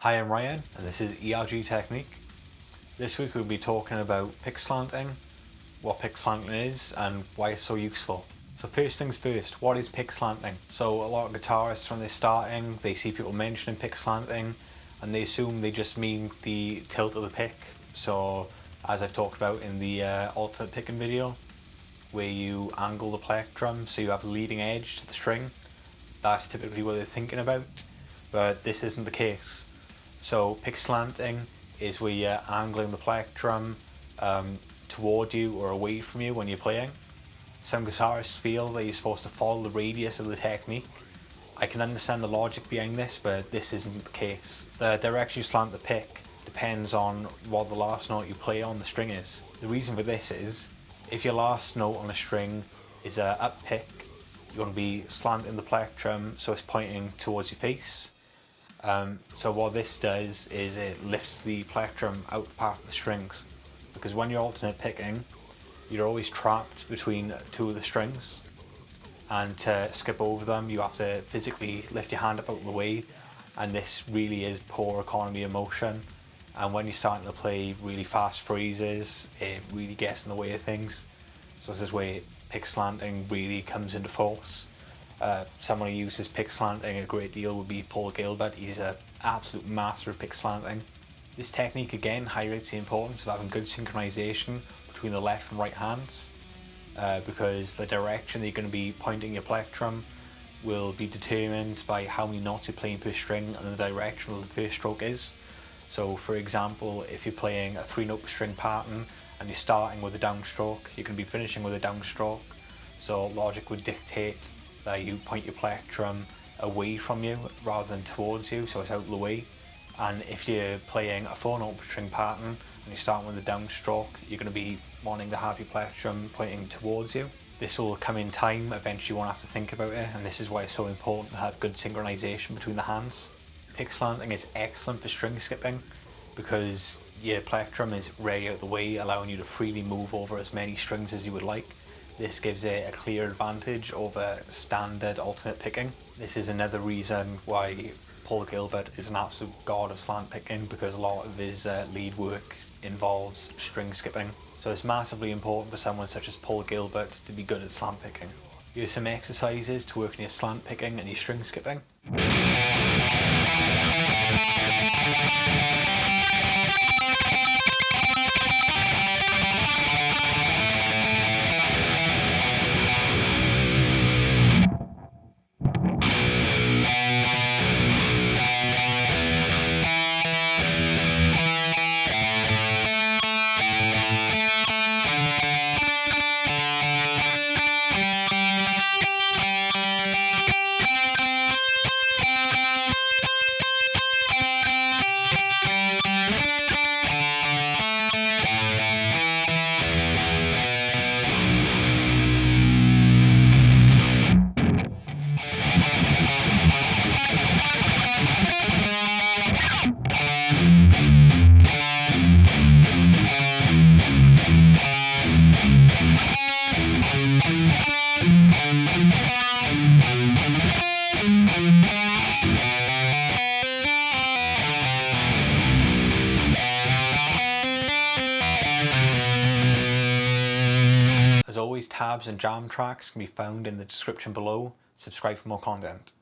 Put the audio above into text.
Hi, I'm Ryan and this is ERG Technique. This week we'll be talking about pick slanting, what pick slanting is and why it's so useful. So first things first, what is pick slanting? So a lot of guitarists when they're starting, they see people mentioning pick slanting and they assume they just mean the tilt of the pick. So as I've talked about in the alternate picking video, where you angle the plectrum so you have a leading edge to the string, that's typically what they're thinking about, but this isn't the case. So pick slanting is where you're angling the plectrum toward you or away from you when you're playing. Some guitarists feel that you're supposed to follow the radius of the technique. I can understand the logic behind this, but this isn't the case. The direction you slant the pick depends on what the last note you play on the string is. The reason for this is, if your last note on a string is a up pick, you want to be slanting the plectrum so it's pointing towards your face. So what this does is it lifts the plectrum out the path of the strings, because when you're alternate picking, you're always trapped between two of the strings, and to skip over them you have to physically lift your hand up out of the way, and this really is poor economy of motion, and when you're starting to play really fast phrases it really gets in the way of things. So this is where pick slanting really comes into force. Someone who uses pick slanting a great deal would be Paul Gilbert. He's an absolute master of pick slanting. This technique again highlights the importance of having good synchronization between the left and right hands, because the direction that you're going to be pointing your plectrum will be determined by how many notes you're playing per string and the direction of the first stroke is. So for example, if you're playing a 3-note string pattern and you're starting with a downstroke, you can be finishing with a downstroke. So logic would dictate that you point your plectrum away from you rather than towards you, so it's out of the way. And if you're playing a 4-note string pattern and you're starting with a downstroke, you're going to be wanting to have your plectrum pointing towards you. This will come in time, eventually you won't have to think about it, and this is why it's so important to have good synchronization between the hands. Pick slanting is excellent for string skipping because your plectrum is ready out of the way, allowing you to freely move over as many strings as you would like. This gives it a clear advantage over standard alternate picking. This is another reason why Paul Gilbert is an absolute god of slant picking, because a lot of his lead work involves string skipping. So it's massively important for someone such as Paul Gilbert to be good at slant picking. Here's some exercises to work on your slant picking and your string skipping. As always, tabs and jam tracks can be found in the description below. Subscribe for more content.